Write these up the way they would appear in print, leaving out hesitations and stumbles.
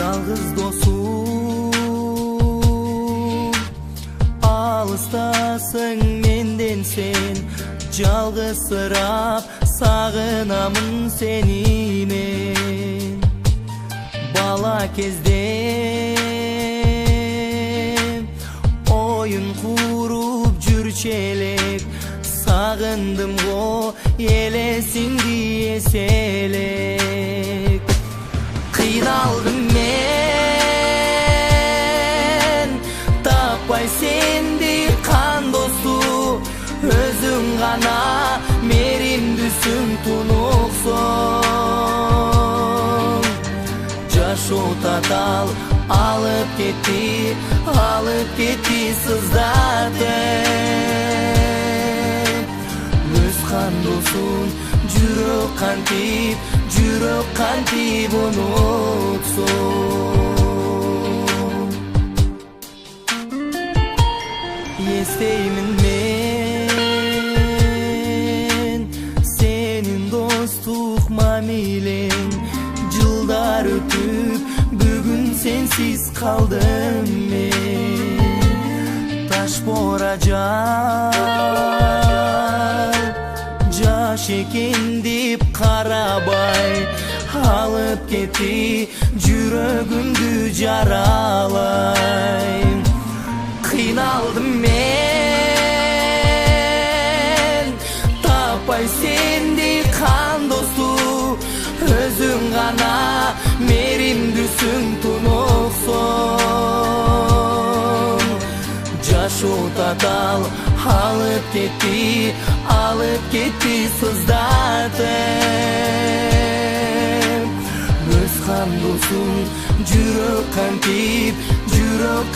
жалгыз досум, алыстасың менден сен, жалгызсырап сагынамын сени мен. Бала кезде oyun kurup жүрчү элек, сагындым го элесиң диеселек. Кыйналдым мен, таппай сенди кан досту, өзүң гана меримдүүсүң тунуксоң. Жашоо татал алып кетти сыздатып. Өз кандосун жүрөк кантип унутсун. Эстеймин мен сенин достук мамилең, жылдар өтүп бүгүн сенсиз калдым мен. Таш бора жаш экен деп карабай, алып кетти жүрөгүмдү жаралай. Кыйналдым мен, таппай сенди кан досту, өзүң гана меримдүүсүң тунуксоң. Жашоо татал алып кетти сыздатып. Өз кандосун жүрөк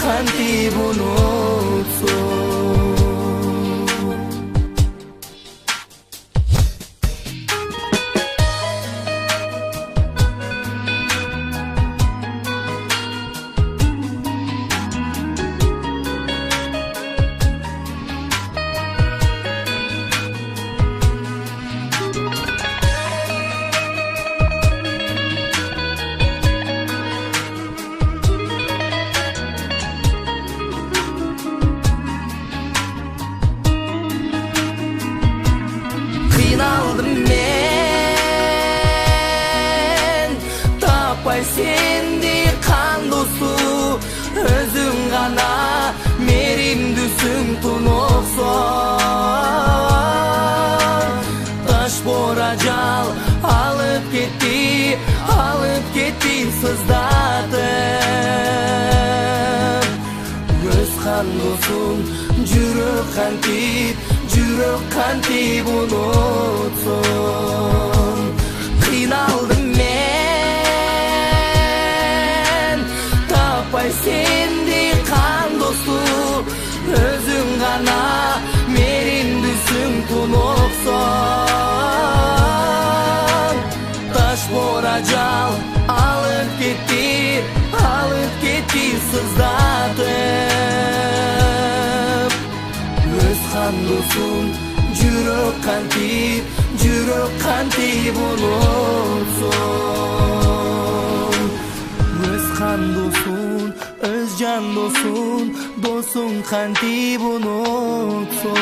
кантип унутсун. Kıynaldım men, tapay sendi kan dostu, özüң gana merimdүүsүң tунуксоң. Taş bora jal alıp ketti sızdatып. Öz kandosун жүрөк kantип unutsun. Kıynaldım men, tapay sendi kan dostu, özüң gana merimdүүsүң tунуксоң. Taş bora jal alıp ketti sızdatып. Öz kandosун жүрөк kantип unutsun. Öz kandosун, öz can dosun kantип unutsun.